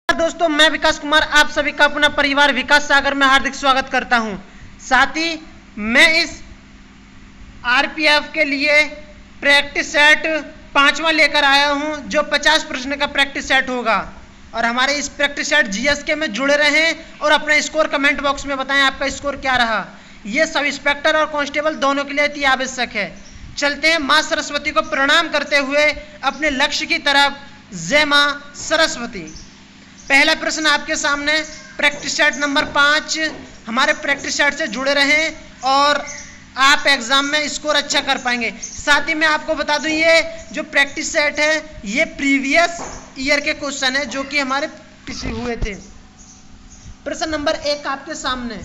दोस्तों, मैं विकास कुमार आप सभी का अपना परिवार विकास सागर में हार्दिक स्वागत करता हूं। साथ ही मैं इस आरपीएफ के लिए प्रैक्टिस सेट 5वां लेकर आया हूं, जो 50 प्रश्न का प्रैक्टिस सेट होगा। और हमारे इस प्रैक्टिस सेट जीएसके में जुड़े रहें और अपना स्कोर कमेंट बॉक्स में बताएं आपका स्कोर क्या रहा। यह सब इंस्पेक्टर और कांस्टेबल दोनों के लिए अति आवश्यक है। चलते हैं माँ सरस्वती को प्रणाम करते हुए अपने लक्ष्य की तरफ। जय माँ सरस्वती। पहला प्रश्न आपके सामने, प्रैक्टिस सेट नंबर 5। हमारे प्रैक्टिस सेट से जुड़े रहें और आप एग्जाम में स्कोर अच्छा कर पाएंगे। साथ ही मैं आपको बता दूं, ये जो प्रैक्टिस सेट है ये प्रीवियस ईयर के क्वेश्चन है जो कि हमारे पिछले हुए थे। प्रश्न नंबर 1 आपके सामने,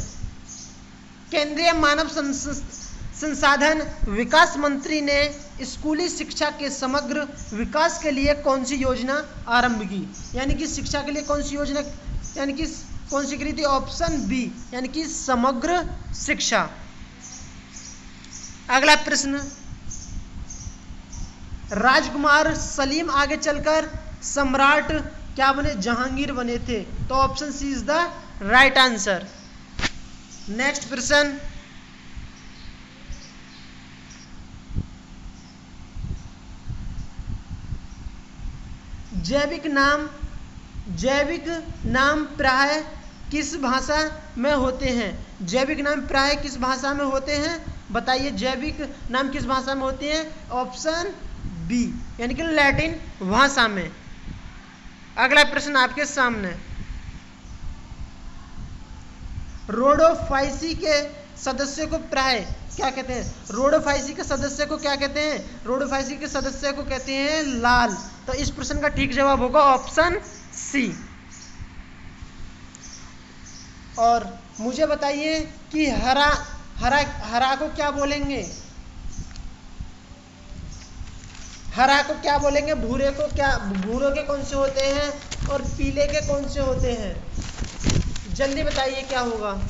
केंद्रीय मानव संसाधन विकास मंत्री ने स्कूली शिक्षा के समग्र विकास के लिए कौन सी योजना आरंभ की? यानी कि शिक्षा के लिए कौन सी योजना, यानी कि कौन सी करी थी? ऑप्शन बी, यानी कि समग्र शिक्षा। अगला प्रश्न, राजकुमार सलीम आगे चलकर सम्राट क्या बने? जहांगीर बने थे। तो option C is the right answer. Next प्रश्न, जैविक नाम प्राय किस भाषा में होते हैं? जैविक नाम प्राय किस भाषा में होते हैं? बताइए, जैविक नाम किस भाषा में होते हैं? ऑप्शन बी, यानी कि लैटिन भाषा में। अगला प्रश्न आपके सामने, रोडोफाइसी के सदस्य को प्राय क्या कहते हैं? रोडोफाइसी के सदस्य को क्या कहते हैं? रोडोफाइसी के सदस्य को कहते हैं लाल। तो इस प्रश्न का ठीक जवाब होगा ऑप्शन सी। और मुझे बताइए कि हरा को क्या बोलेंगे? हरा को क्या बोलेंगे? भूरे को क्या, भूरों के कौन से होते हैं और पीले के कौन से होते हैं? जल्दी बताइए क्या होगा।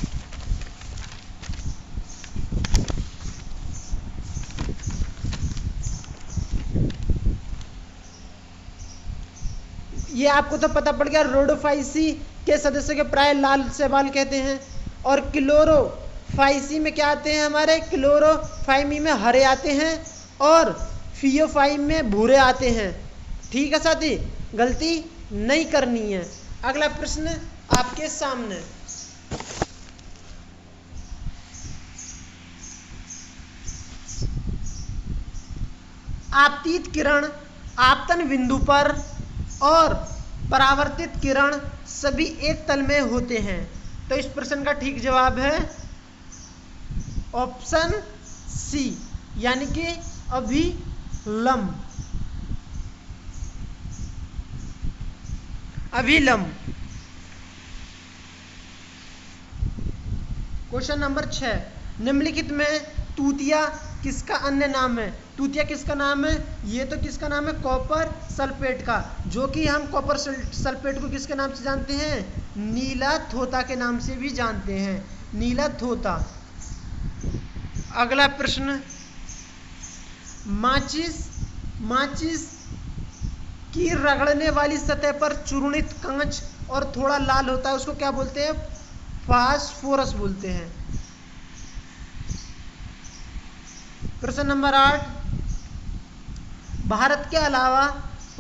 ये आपको तो पता पड़ गया, रोडोफाइसी के सदस्य के प्राय लाल शैवाल कहते हैं। और क्लोरोफाइसी में क्या आते हैं? हमारे क्लोरोफाइमी में हरे आते हैं और फियोफाइम में भूरे आते हैं। ठीक है साथी, गलती नहीं करनी है। अगला प्रश्न आपके सामने, आपतित किरण आपतन बिंदु पर और परावर्तित किरण सभी एक तल में होते हैं। तो इस प्रश्न का ठीक जवाब है ऑप्शन सी, यानी कि अभिलंब। क्वेश्चन नंबर 6, निम्नलिखित में तूतिया किसका अन्य नाम है? तूतिया किसका नाम है? ये तो किसका नाम है? कॉपर सल्फेट का, जो कि हम कॉपर सल्फेट को किसके नाम से जानते हैं? नीला थोता के नाम से भी जानते हैं, नीला थोता। अगला प्रश्न, माचिस की रगड़ने वाली सतह पर चूर्णित कांच और थोड़ा लाल होता है, उसको क्या बोलते हैं? फास्फोरस बोलते हैं। प्रश्न नंबर 8, भारत के अलावा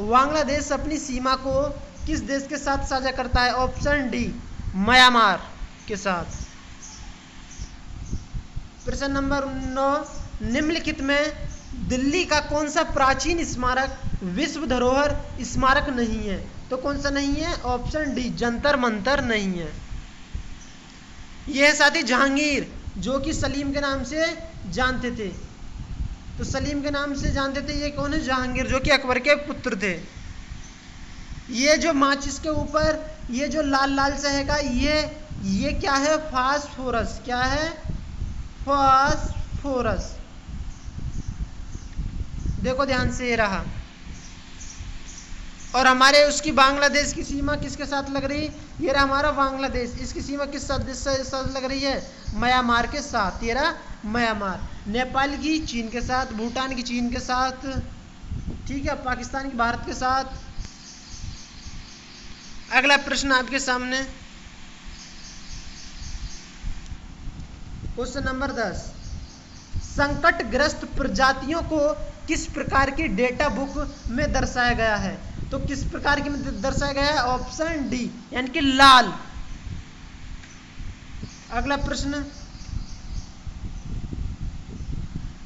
बांग्लादेश अपनी सीमा को किस देश के साथ साझा करता है? ऑप्शन डी, म्यांमार के साथ। प्रश्न नंबर 9, निम्नलिखित में दिल्ली का कौन सा प्राचीन स्मारक विश्व धरोहर स्मारक नहीं है? तो कौन सा नहीं है? ऑप्शन डी, जंतर मंतर नहीं है। यह साथी जहांगीर, जो कि सलीम के नाम से जानते थे। तो सलीम के नाम से जानते थे, ये कौन है? जहांगीर, जो कि अकबर के पुत्र थे। ये जो माचिस के ऊपर ये जो लाल लाल सा है, ये क्या है? फास्फोरस। क्या है? फास्फोरस। देखो ध्यान से, ये रहा। और हमारे उसकी बांग्लादेश की सीमा किसके साथ लग रही? ये रहा हमारा बांग्लादेश। इसकी सीमा किस साथ लग रही है? म्यांमार के साथ। ये रहा म्यांमार। नेपाल की चीन के साथ, भूटान की चीन के साथ, ठीक है, पाकिस्तान की भारत के साथ। अगला प्रश्न आपके सामने, क्वेश्चन नंबर 10, संकटग्रस्त प्रजातियों को किस प्रकार की डेटा बुक में दर्शाया गया है? तो किस प्रकार की में दर्शाया गया है? ऑप्शन डी यानी कि लाल। अगला प्रश्न,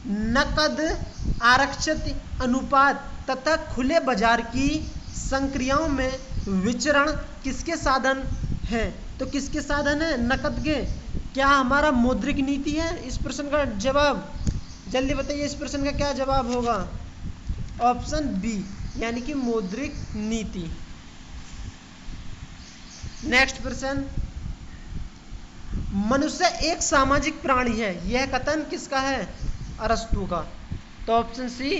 नकद आरक्षित अनुपात तथा खुले बाजार की संक्रियाओं में विचरण किसके साधन है? तो किसके साधन है? नकद के। क्या हमारा मौद्रिक नीति है? इस प्रश्न का जवाब जल्दी बताइए, इस प्रश्न का क्या जवाब होगा? ऑप्शन बी यानी कि मौद्रिक नीति। नेक्स्ट प्रश्न, मनुष्य एक सामाजिक प्राणी है, यह कथन किसका है? अरस्तु का। तो ऑप्शन सी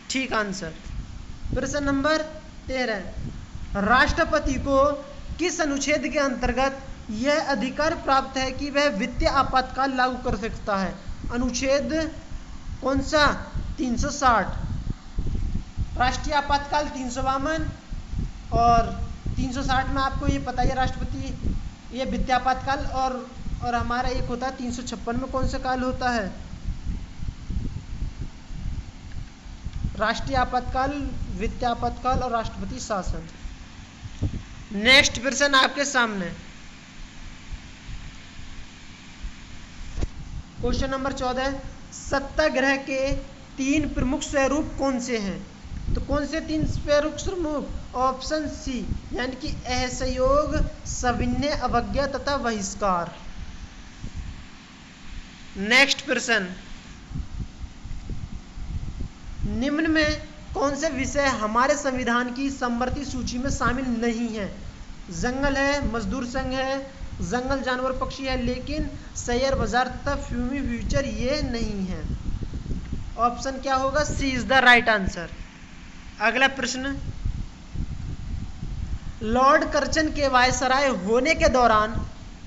ठीक आंसर। प्रश्न नंबर 13, राष्ट्रपति को किस अनुच्छेद के अंतर्गत यह अधिकार प्राप्त है कि वह वित्तीय आपातकाल लागू कर सकता है? अनुच्छेद कौन सा? 360। राष्ट्रीय आपातकाल 352 और 360 में आपको ये पता है राष्ट्रपति ये वित्तीय आपातकाल, और हमारा एक होता है 356 में कौन सा काल होता है? राष्ट्रीय आपातकाल, वित्तीय आपातकाल और राष्ट्रपति शासन। नेक्स्ट प्रश्न आपके सामने, क्वेश्चन नंबर 14, सत्याग्रह के 3 प्रमुख स्वरूप कौन से हैं? तो कौन से 3 स्वरूप? ऑप्शन सी यानी कि असहयोग, सविनय अवज्ञा तथा बहिष्कार। नेक्स्ट प्रश्न, निम्न में कौन से विषय हमारे संविधान की समवर्ती सूची में शामिल नहीं है? जंगल है, मजदूर संघ है, जंगल जानवर पक्षी है, लेकिन शेयर बाजार तथा फ्यूचर ये नहीं है। ऑप्शन क्या होगा? सी इज द राइट आंसर। अगला प्रश्न, लॉर्ड कर्जन के वायसराय होने के दौरान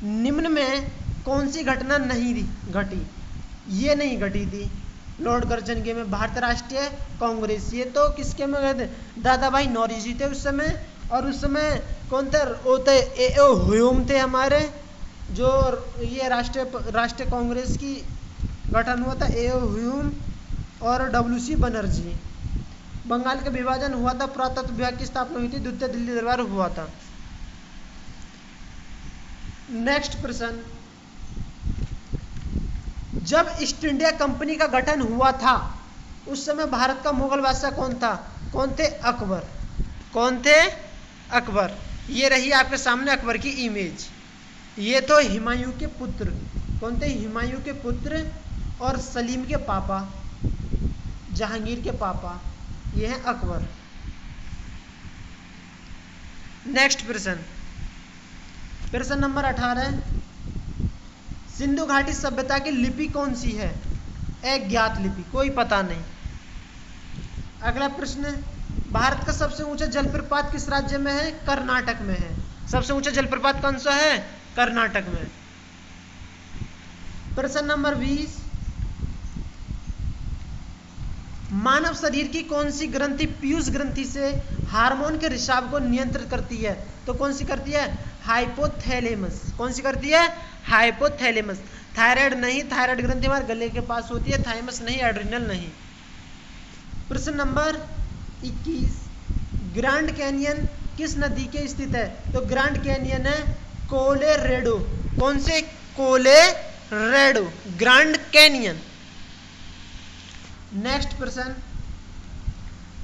निम्न में कौन सी घटना नहीं घटी? ये नहीं घटी थी लॉर्ड कर्जन के में भारतीय राष्ट्रीय कांग्रेस। ये तो किसके में गए थे? दादा भाई नौरोजी थे उस समय, और उस समय कौन थे? ह्यूम थे हमारे, जो ये राष्ट्रीय कांग्रेस की गठन हुआ था, ह्यूम और WC बनर्जी। बंगाल का विभाजन हुआ था, पुरातत्व विभाग की स्थापना हुई थी, द्वितीय दिल्ली दरबार हुआ था। नेक्स्ट प्रश्न, जब ईस्ट इंडिया कंपनी का गठन हुआ था उस समय भारत का मुगल बादशाह कौन था? कौन थे? अकबर। कौन थे? अकबर। ये रही आपके सामने अकबर की इमेज। ये तो हुमायूं के पुत्र, कौन थे? हुमायूं के पुत्र और सलीम के पापा, जहांगीर के पापा, ये हैं अकबर। नेक्स्ट प्रश्न, प्रश्न नंबर 18, सिंधु घाटी सभ्यता की लिपि कौन सी है? अज्ञात लिपि, कोई पता नहीं। अगला प्रश्न, भारत का सबसे ऊंचा जलप्रपात किस राज्य में है? कर्नाटक में है। सबसे ऊंचा जलप्रपात कौन सा है? कर्नाटक में। प्रश्न नंबर 20, मानव शरीर की कौन सी ग्रंथि पीयूष ग्रंथि से हार्मोन के रिसाव को नियंत्रित करती है? तो कौन सी करती है? हाइपोथैलेमस। कौन सी करती है? हाइपोथैलेमस। थायराइड नहीं, थायराइड ग्रंथि हमारे गले के पास होती है। थाइमस नहीं, एड्रिनल नहीं। प्रश्न नंबर 21, ग्रैंड कैनियन किस नदी के स्थित है? तो ग्रैंड कैनियन है कोलोराडो। कौन से? Colorado, grand canyon. नेक्स्ट प्रश्न,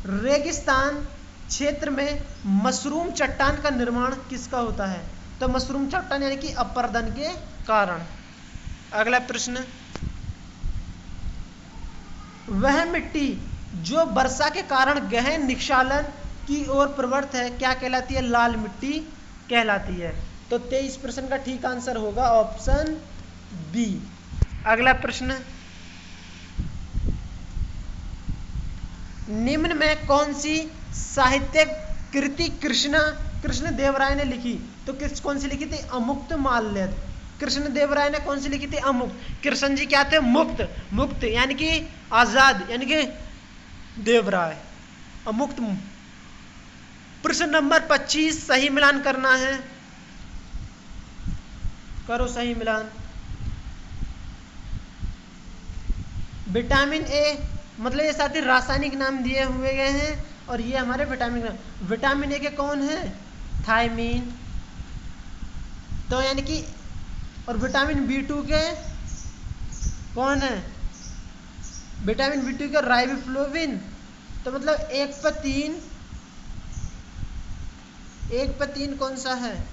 रेगिस्तान क्षेत्र में मशरूम चट्टान का निर्माण किसका होता है? तो मशरूम चट्टान यानी कि अपरदन के कारण। अगला प्रश्न, वह मिट्टी जो वर्षा के कारण गहन निक्षालन की ओर प्रवृत्त है क्या कहलाती है? लाल मिट्टी कहलाती है। तो 23 प्रश्न का ठीक आंसर होगा ऑप्शन बी। अगला प्रश्न, निम्न में कौन सी साहित्यिक कृति कृष्ण देव राय ने लिखी? तो कौन सी लिखी थी? अमुक्त माल्यद। कृष्ण देव राय ने कौन सी लिखी थी? अमुक्त। कृष्ण जी क्या थे? मुक्त। मुक्त यानी कि आजाद, यानी कि देव राय अमुक्त। प्रश्न नंबर 25 सही मिलान करना है। करो सही मिलान। विटामिन ए मतलब ये साथी रासायनिक नाम दिए हुए गए हैं और ये हमारे विटामिन ए के कौन है? थायमीन। तो यानी कि और विटामिन बी2 के कौन है? विटामिन बी2 के राइबोफ्लोविन। तो मतलब एक पे तीन कौन सा है?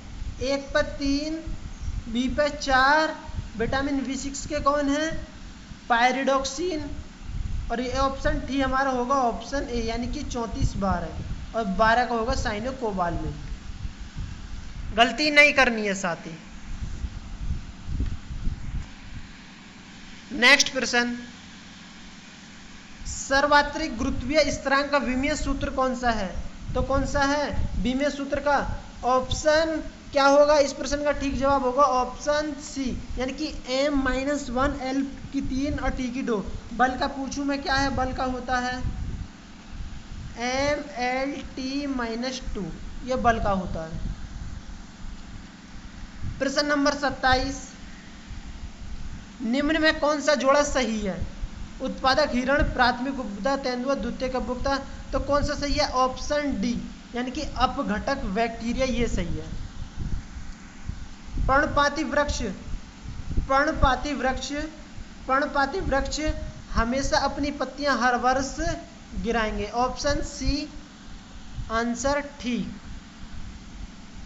एक पे 3, बी पे 4, विटामिन बी6 के कौन है? पायरिडोक्सिन। और ये ऑप्शन डी हमारा होगा ऑप्शन ए, यानी कि 34 बार है और 12 का होगा साइनोकोबालामिन। गलती नहीं करनी है साथी। नेक्स्ट प्रश्न, सर्वात्रिक गुरुत्वीय स्थिरांक का विमीय सूत्र कौन सा है? तो कौन सा है विमीय सूत्र का? ऑप्शन क्या होगा? इस प्रश्न का ठीक जवाब होगा ऑप्शन सी, यानी कि m-1 l की 3 और t की 2। बल का पूछूं मैं क्या है? बल का होता है mlt-2, ये बल का होता है। प्रश्न नंबर 27, निम्न में कौन सा जोड़ा सही है? उत्पादक हिरण, प्राथमिक उपभोक्ता, तेंदुआ, द्वितीयक उपभोक्ता। तो कौन सा सही है? ऑप्शन डी, यानी कि अपघटक बैक्टीरिया, ये सही है। पर्णपाती वृक्ष हमेशा अपनी पत्तियां हर वर्ष गिराएंगे। ऑप्शन सी आंसर ठीक।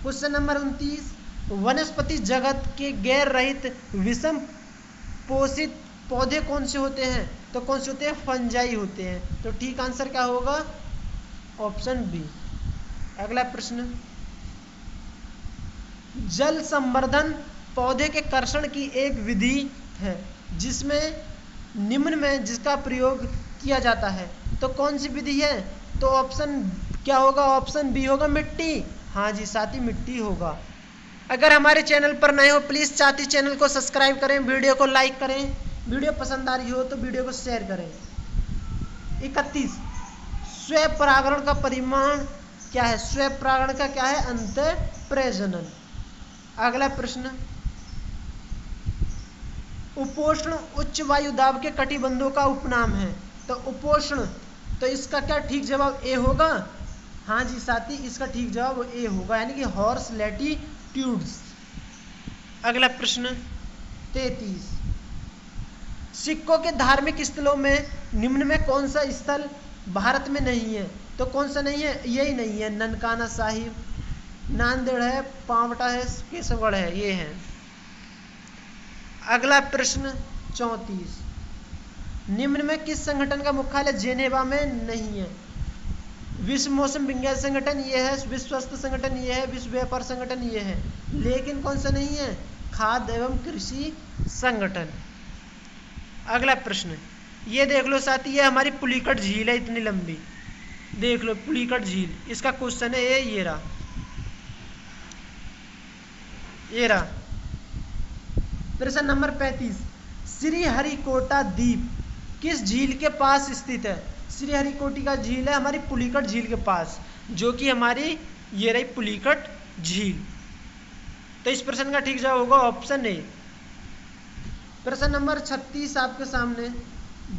क्वेश्चन नंबर 29, वनस्पति जगत के गैर रहित विषम पोषित पौधे कौन से होते हैं? तो कौन से होते हैं? फंजाई होते हैं। तो ठीक आंसर क्या होगा? Option B. अगला प्रश्न, जल संवर्धन पौधे के कर्षण की एक विधि है जिसमें निम्न में जिसका प्रयोग किया जाता है। तो कौन सी विधि है? तो ऑप्शन क्या होगा? ऑप्शन बी होगा मिट्टी। हाँ जी साथी, मिट्टी होगा। अगर हमारे चैनल पर नए हो प्लीज़ साथी चैनल को सब्सक्राइब करें, वीडियो को लाइक करें, वीडियो पसंद आ रही हो तो वीडियो को शेयर करें। 31, स्वपरागण का परिमाण क्या है? स्वपरागण का क्या है? अंतःप्रजनन। अगला प्रश्न, उपोष्ण उच्च वायु दाब के कटिबंधों का उपनाम है। तो उपोष्ण, तो इसका क्या ठीक जवाब ए होगा? हाँ जी साथी, इसका ठीक जवाब ए होगा, यानी कि हॉर्स लैटीट्यूड्स। अगला प्रश्न 33, सिक्कों के धार्मिक स्थलों में निम्न में कौन सा स्थल भारत में नहीं है? तो कौन सा नहीं है? यही नहीं है, ननकाना साहिब, नांदेड़ है, पावटा है, केशवगढ़ है, ये है। अगला प्रश्न 34, निम्न में किस संगठन का मुख्यालय जेनेवा में नहीं है? विश्व मौसम विज्ञान संगठन ये है, विश्व स्वास्थ्य संगठन ये है, विश्व व्यापार संगठन ये है, लेकिन कौन सा नहीं है? खाद्य एवं कृषि संगठन। अगला प्रश्न, ये देख लो साथी, ये हमारी पुलिकट झील है, इतनी लंबी, देख लो पुलिकट झील। इसका क्वेश्चन है ये रहा। प्रश्न नंबर 35, श्रीहरिकोटा द्वीप किस झील के पास स्थित है? श्रीहरिकोटा झील है हमारी पुलिकट झील के पास, जो कि हमारी ये रही पुलिकट झील। तो इस प्रश्न का ठीक जवाब होगा ऑप्शन ए। प्रश्न नंबर 36 आपके सामने,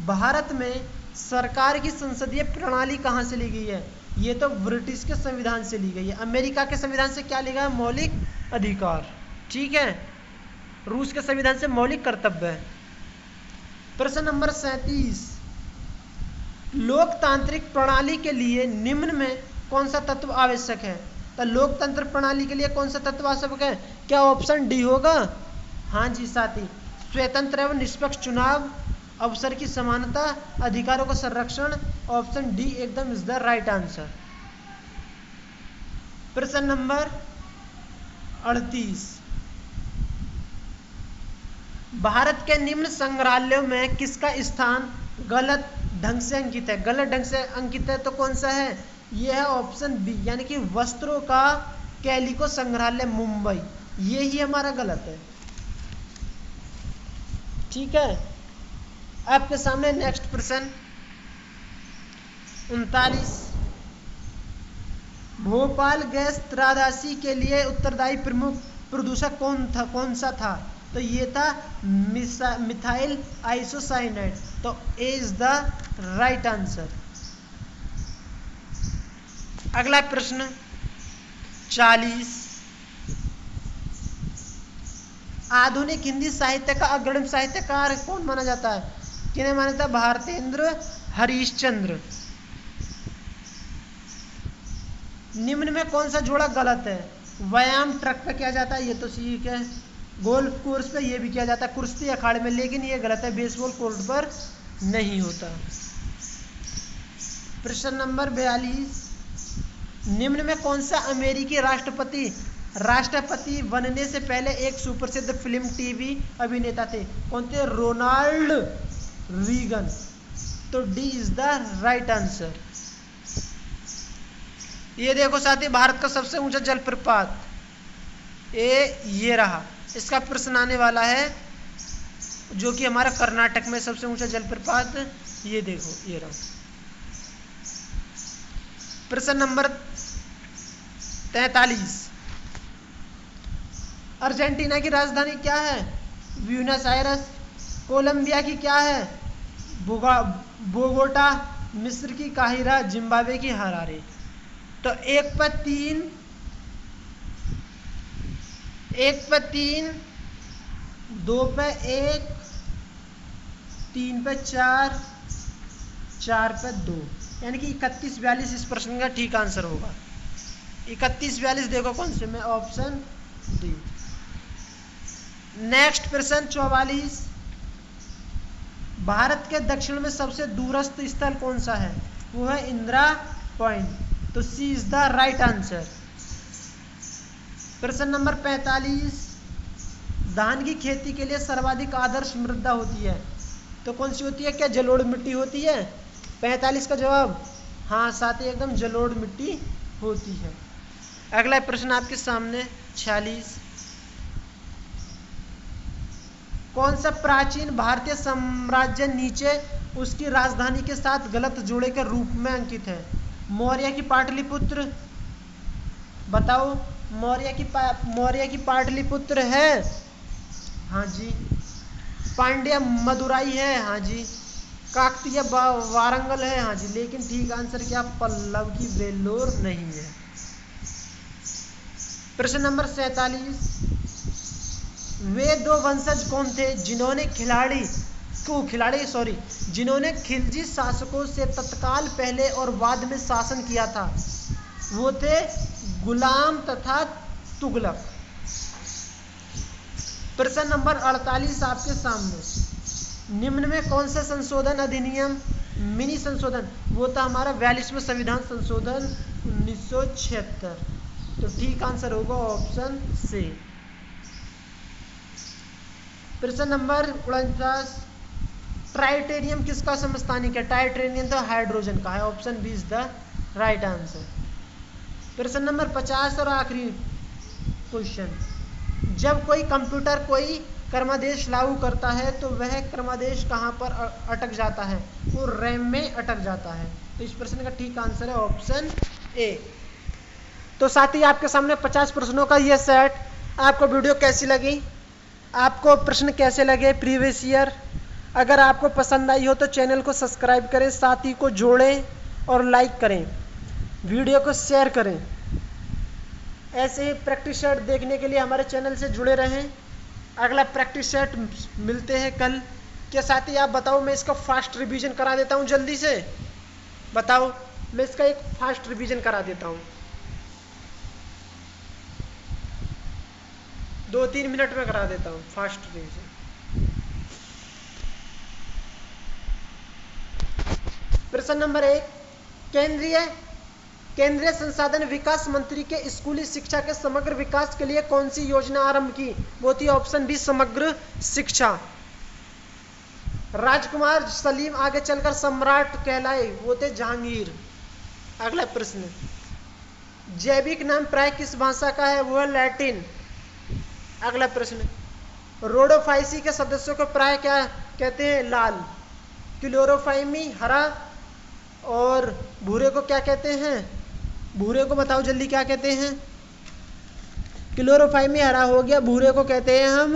भारत में सरकार की संसदीय प्रणाली कहाँ से ली गई है? ये तो ब्रिटिश के संविधान से ली गई है। अमेरिका के संविधान से क्या लिखा है? मौलिक अधिकार, ठीक है। रूस के संविधान से मौलिक कर्तव्य है। प्रश्न नंबर 37, लोकतांत्रिक प्रणाली के लिए निम्न में कौन सा तत्व आवश्यक है? तो लोकतंत्र प्रणाली के लिए कौन सा तत्व आवश्यक है? क्या ऑप्शन डी होगा? हाँ जी साथी, स्वतंत्र एवं निष्पक्ष चुनाव, अवसर की समानता, अधिकारों का संरक्षण। ऑप्शन डी एकदम इज द राइट आंसर। प्रश्न नंबर 38, भारत के निम्न संग्रहालयों में किसका स्थान गलत ढंग से अंकित है? गलत ढंग से अंकित है तो कौन सा है? यह है ऑप्शन बी, यानी कि वस्त्रों का कैलिको संग्रहालय मुंबई, ये ही हमारा गलत है, ठीक है। आपके सामने नेक्स्ट प्रश्न 39, भोपाल गैस त्रासदी के लिए उत्तरदायी प्रमुख प्रदूषक कौन सा था? तो ये था मिथाइल आइसोसाइनाइड। तो ए इज द राइट आंसर। अगला प्रश्न 40। आधुनिक हिंदी साहित्य का अग्रणी साहित्यकार कौन माना जाता है? किन्हें माना जाता है? भारतेंद्र हरिश्चंद्र। निम्न में कौन सा जोड़ा गलत है? व्यायाम ट्रक पे किया जाता है, ये तो ठीक है। गोल्फ कोर्स पे ये भी किया जाता है, कुश्ती अखाड़े में, लेकिन ये गलत है, बेसबॉल कोर्ट पर नहीं होता। प्रश्न नंबर 42। निम्न में कौन सा अमेरिकी राष्ट्रपति बनने से पहले एक सुप्रसिद्ध फिल्म टीवी अभिनेता थे? कौन थे? Ronald Reagan. तो D is the right answer. ये देखो साथी, भारत का सबसे ऊंचा जलप्रपात ये रहा। इसका प्रश्न आने वाला है, जो कि हमारा कर्नाटक में सबसे ऊंचा जलप्रपात, ये देखो ये रहा। प्रश्न नंबर 43। अर्जेंटीना की राजधानी क्या है? Buenos Iris. कोलंबिया की क्या है? बोगोटा। मिस्र की काहिरा। जिम्बाब्वे की हरारे। तो 1 पर 3, 2 पे 1, 3 पे 4, 4 पे 2, यानी कि 31-42 इस प्रश्न का ठीक आंसर होगा। 31-42 देखो कौन से में? Option D. नेक्स्ट प्रश्न 44। भारत के दक्षिण में सबसे दूरस्थ स्थल कौन सा है? वो है इंदिरा पॉइंट। तो सी इज द राइट आंसर। प्रश्न नंबर 45। धान की खेती के लिए सर्वाधिक आदर्श मृदा होती है, तो कौन सी होती है? क्या जलोढ़ मिट्टी होती है? 45 का जवाब हाँ साथी, एकदम जलोढ़ मिट्टी होती है। अगला प्रश्न आपके सामने 46। कौन सा प्राचीन भारतीय साम्राज्य नीचे उसकी राजधानी के साथ गलत जोड़े के रूप में अंकित है? मौर्य की पाटलिपुत्र। बताओ, मौर्य की पाटलिपुत्र है? हाँ जी। पांड्या मदुराई है? हाँ जी। काकतीय वारंगल है? हाँ जी। लेकिन ठीक आंसर क्या? पल्लव की वेल्लोर नहीं है। प्रश्न नंबर 47। वे दो वंशज कौन थे जिन्होंने जिन्होंने खिलजी शासकों से तत्काल पहले और बाद में शासन किया था? वो थे गुलाम तथा तुगलक। प्रश्न नंबर 48 आपके सामने। निम्न में कौन सा संशोधन अधिनियम मिनी संशोधन? वो था हमारा 42वां संविधान संशोधन 1976। तो ठीक आंसर होगा ऑप्शन सी। प्रश्न नंबर 49। ट्राइटेरियम किसका समस्थानिक है? ट्राइटेरियम तो हाइड्रोजन का है। Option B is the right answer. प्रश्न नंबर 50 और आखिरी क्वेश्चन। जब कोई कंप्यूटर कोई क्रमादेश लागू करता है तो वह क्रमादेश कहाँ पर अटक जाता है? वो रैम में अटक जाता है। तो इस प्रश्न का ठीक आंसर है ऑप्शन ए। तो साथ ही आपके सामने 50 प्रश्नों का यह सेट। आपको वीडियो कैसी लगी? आपको प्रश्न कैसे लगे प्रीवियस ईयर? अगर आपको पसंद आई हो तो चैनल को सब्सक्राइब करें, साथी को जोड़ें और लाइक करें, वीडियो को शेयर करें। ऐसे ही प्रैक्टिस सेट देखने के लिए हमारे चैनल से जुड़े रहें। अगला प्रैक्टिस सेट मिलते हैं कल। क्या साथी आप बताओ, मैं इसका फास्ट रिवीजन करा देता हूँ जल्दी से? बताओ, मैं इसका एक फास्ट रिवीजन करा देता हूँ, 2-3 मिनट में करा देता हूँ फास्ट रिवीजन। प्रश्न नंबर 1। केंद्रीय संसाधन विकास मंत्री के स्कूली शिक्षा के समग्र विकास के लिए कौन सी योजना आरंभ की? वो थी ऑप्शन बी समग्र शिक्षा। राजकुमार सलीम आगे चलकर सम्राट कहलाए, वो थे जहांगीर। अगला प्रश्न। जैविक नाम प्राय किस भाषा का है? वो है लैटिन। अगला प्रश्न। रोडोफाइसी के सदस्यों को प्राय क्या कहते हैं? लाल। क्लोरोफाइमी हरा और भूरे को क्या कहते हैं? भूरे को बताओ जल्दी क्या कहते हैं? क्लोरोफाइमी हरा हो गया, भूरे को कहते हैं हम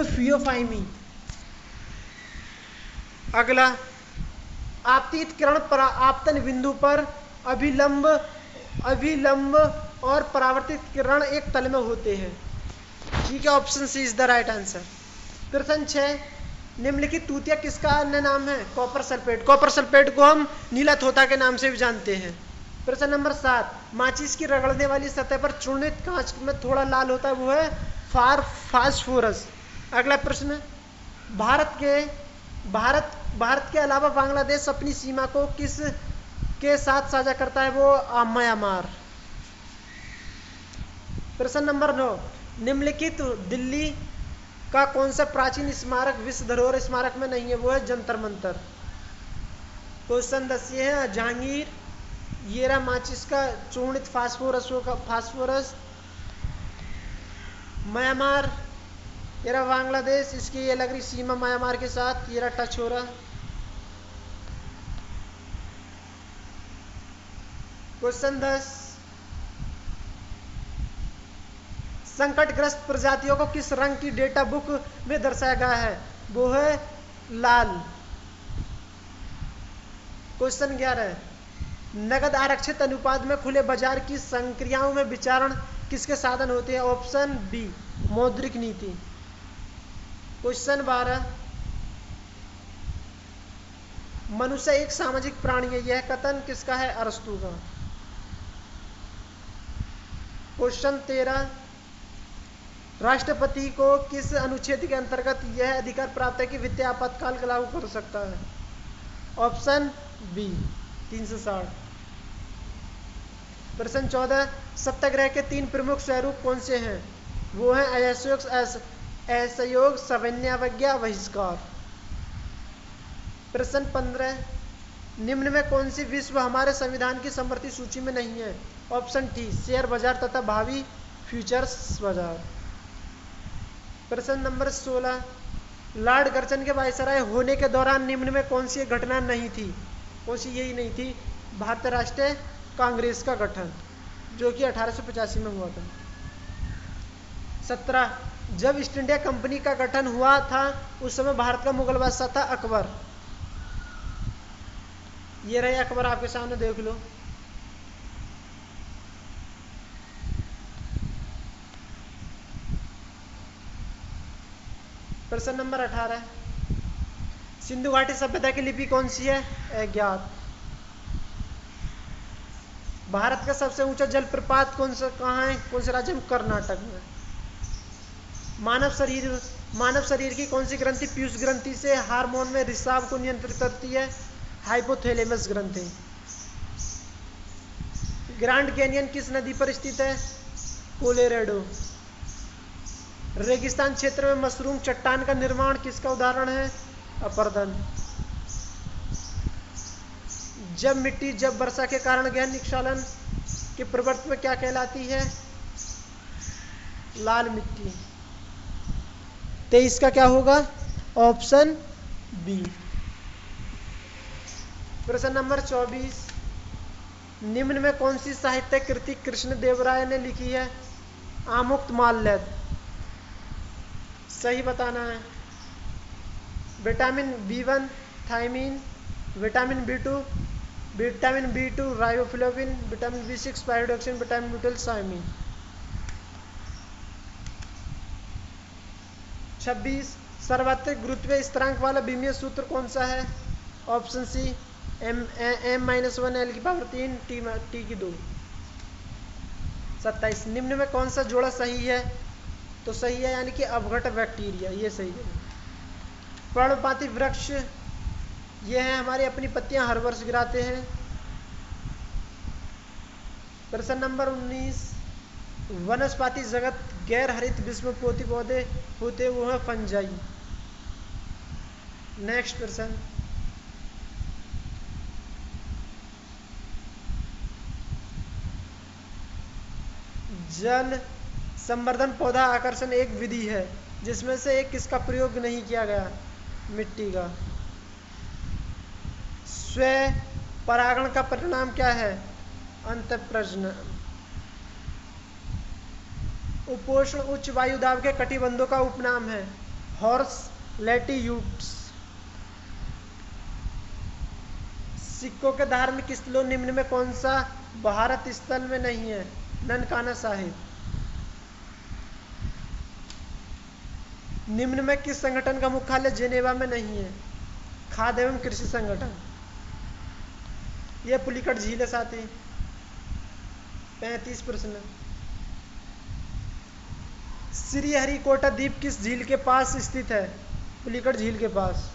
फियोफाइमी। अगला, आपतित किरण आपतन बिंदु पर अभिलंब और परावर्तित किरण एक तल में होते हैं। ठीक है, option C is the right answer. प्रश्न 6, निम्नलिखित तूतिया किसका अन्य नाम है? Copper sulphate. कॉपर सल्फेट को हम नीला तोता के नाम से भी जानते हैं। प्रश्न नंबर 7, माचिस की रगड़ने वाली सतह पर चूर्णित कांच में थोड़ा लाल होता है, वो है फास्फोरस। अगला प्रश्न, भारत के अलावा बांग्लादेश अपनी सीमा को किस के साथ साझा करता है? वो म्यांमार। प्रश्न नंबर 9, निम्नलिखित दिल्ली का कौन सा प्राचीन स्मारक विश्व धरोहर स्मारक में नहीं है? वो है जंतर मंतर। क्वेश्चन 10 ये है, जहांगीर, ये रहा माचिस का चूर्णित फास्फोरस। म्यांमार, ये रहा बांग्लादेश, इसकी ये लग रही सीमा म्यांमार के साथ, ये रहा टच हो रहा। क्वेश्चन 10, संकटग्रस्त प्रजातियों को किस रंग की डेटा बुक में दर्शाया गया है? वो है लाल। क्वेश्चन 11, नगद आरक्षित अनुपात में खुले बाजार की संक्रियाओं में विचारण किसके साधन होते हैं? ऑप्शन बी, मौद्रिक नीति। क्वेश्चन 12, मनुष्य एक सामाजिक प्राणी है, यह कथन किसका है? अरस्तू का। क्वेश्चन 13, राष्ट्रपति को किस अनुच्छेद के अंतर्गत यह अधिकार प्राप्त है कि वित्तीय आपातकाल लागू कर सकता है? Option B, 360। प्रश्न 14, सत्याग्रह के 3 प्रमुख स्वरूप कौन से हैं? वो हैं असहयोग, सवैन्यावज्ञा, बहिष्कार। प्रश्न 15, निम्न में कौन सी विश्व हमारे संविधान की समवर्ती सूची में नहीं है? ऑप्शन टी, शेयर बाजार तथा भावी फ्यूचर्स बाजार। प्रश्न नंबर 16, लॉर्ड कर्जन के वायसराय होने के दौरान निम्न में कौन सी घटना नहीं थी? कौन सी यही नहीं थी? भारतीय राष्ट्रीय कांग्रेस का गठन, जो कि 1885 में हुआ था। 17, जब ईस्ट इंडिया कंपनी का गठन हुआ था उस समय भारत का मुगल बादशाह था अकबर। ये रहे अकबर, आपके सामने देख लो। प्रश्न नंबर 18, सिंधु घाटी सभ्यता की लिपि कौन सी है? अज्ञात। भारत का सबसे ऊंचा जलप्रपात कौन सा कहाँ है? कौन से राज्य में? कर्नाटक में। मानव शरीर की कौन सी ग्रंथि पीयूष ग्रंथि से हार्मोन में रिसाव को नियंत्रित करती है? हाइपोथैलेमस ग्रंथि। ग्रैंड कैनियन किस नदी पर स्थित है? कोलोराडो। रेगिस्तान क्षेत्र में मशरूम चट्टान का निर्माण किसका उदाहरण है? अपरदन। जब वर्षा के कारण गहन निक्षालन की प्रवृत्ति में क्या कहलाती है? लाल मिट्टी। 23 का क्या होगा? Option B. प्रश्न नंबर 24, निम्न में कौन सी साहित्य कृति कृष्ण देव राय ने लिखी है? आमुक्त माल्यद। सही बताना है। Vitamin B1 thiamine, vitamin B2 riboflavin, vitamin B6 pyridoxine, vitamin B12 साइमिन। 26, सर्वाधिक गुरुत्वीय स्थिरांक वाला विमीय सूत्र कौन सा है? ऑप्शन सी, m-1 L⁻3 T⁻2। 27, निम्न में कौन सा जोड़ा सही है? तो सही है, यानी कि अपघट बैक्टीरिया, ये सही है। पर्णपाती वृक्ष, ये है हमारी अपनी पत्तियां हर वर्ष गिराते हैं। प्रश्न नंबर 19, वनस्पति जगत गैर हरित विषमपोषी पौधे होते, वो है फंजाई। नेक्स्ट प्रश्न, जल संवर्धन पौधा आकर्षण एक विधि है जिसमें से एक किसका प्रयोग नहीं किया गया? मिट्टी का। स्व परागण का परिणाम क्या है? अंतःप्रज्ञ। उपोष्ण उच्च वायु दाब के कटिबंधों का उपनाम है हॉर्स लैटिट्यूड्स। सिक्कों के धार्मिक स्थलों निम्न में कौन सा भारत स्थल में नहीं है? ननकाना साहिब। निम्न में किस संगठन का मुख्यालय जेनेवा में नहीं है? खाद्य एवं कृषि संगठन। यह पुलिकट झील है साथी। 35 प्रश्न। श्रीहरिकोटा द्वीप किस झील के पास स्थित है? पुलिकट झील के पास।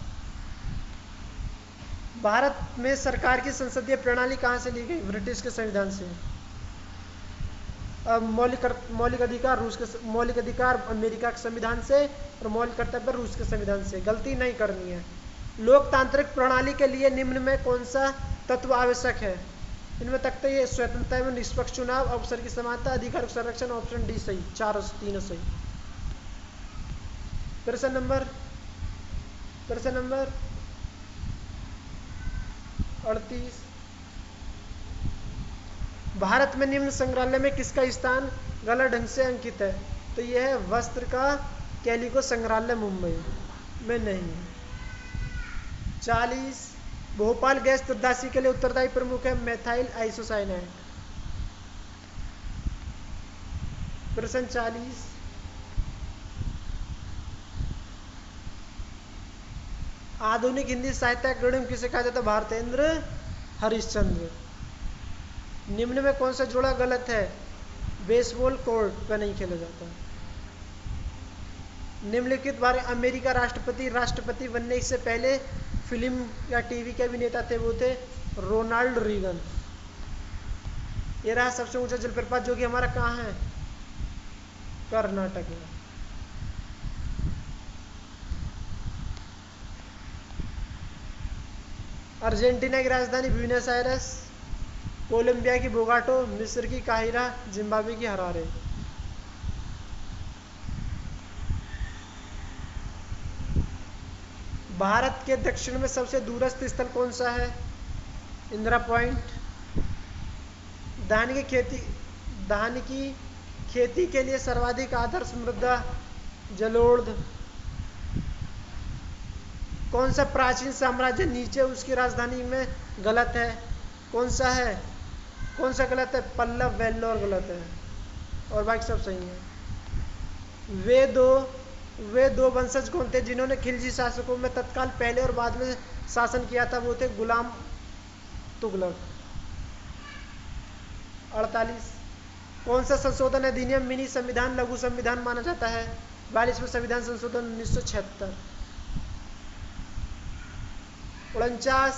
भारत में सरकार की संसदीय प्रणाली कहाँ से ली गई? ब्रिटिश के संविधान से। अब मौलिक अधिकार मौलिक अधिकार अमेरिका के संविधान से और मौलिक कर्तव्य रूस के संविधान से। गलती नहीं करनी है। लोकतांत्रिक प्रणाली के लिए निम्न में कौन सा तत्व आवश्यक है? इनमें तकते ये स्वतंत्रता एवं निष्पक्ष चुनाव, अवसर की समानता, अधिकार संरक्षण। ऑप्शन डी सही। 4 3 सही। प्रश्न नंबर 38। भारत में निम्न संग्रहालय में किसका स्थान गलत ढंग से अंकित है? तो यह है वस्त्र का कैलिको संग्रहालय मुंबई में नहीं है। 40। भोपाल गैस त्रदासी के लिए उत्तरदायी प्रमुख है मेथाइल आइसोसाइनाइड। प्रश्न 40। आधुनिक हिंदी साहित्य अग्रणी किसे कहा जाता है? भारतेंद्र हरिश्चंद्र। निम्न में कौन सा जोड़ा गलत है? बेसबॉल कोर्ट पर नहीं खेला जाता। निम्नलिखित बारे अमेरिका राष्ट्रपति बनने से पहले फिल्म या टीवी के अभिनेता थे, वो थे रोनाल्ड रीगन। ये रहा सबसे ऊंचा जलप्रपात जो कि हमारा कहाँ है? कर्नाटक में। अर्जेंटीना की राजधानी ब्यूनस आयरस, कोलंबिया की बोगाटो, मिस्र की काहिरा, जिम्बाब्वे की हरारे। भारत के दक्षिण में सबसे दूरस्थ स्थल कौन सा है? इंदिरा पॉइंट। धान की खेती के लिए सर्वाधिक आदर्श मृदा जलोढ़। कौन सा प्राचीन साम्राज्य नीचे उसकी राजधानी में गलत है? कौन सा है? कौन सा गलत है? पल्लव, वेल्लोर गलत है और बाकी सब सही है। वे दो वंशज कौन थे जिन्होंने खिलजी शासकों में तत्काल पहले और बाद में शासन किया था? वो थे गुलाम तुगलक। 48। कौन सा संशोधन अधिनियम मिनी संविधान लघु संविधान माना जाता है? 42वां संविधान संशोधन 1976। 49।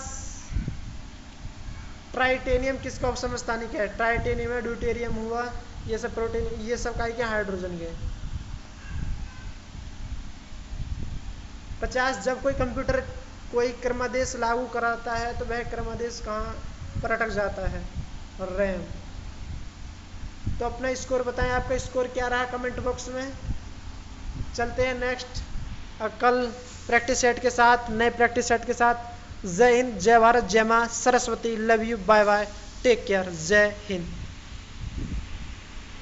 ट्राइटेनियम किसका उपसमस्थानिक है? ट्राइटेनियम है, ड्यूटेरियम हुआ, ये सब प्रोटीन, ये सब का क्या हाइड्रोजन के। 50। जब कोई कंप्यूटर कोई क्रमादेश लागू कराता है तो वह क्रमादेश कहाँ पर अटक जाता है? रैम। तो अपना स्कोर बताएं, आपका स्कोर क्या रहा कमेंट बॉक्स में। चलते हैं नेक्स्ट कल प्रैक्टिस सेट के साथ, नए प्रैक्टिस सेट के साथ। जय हिंद, जय भारत, जय मां Saraswati, love you, bye bye, take care, जय हिंद।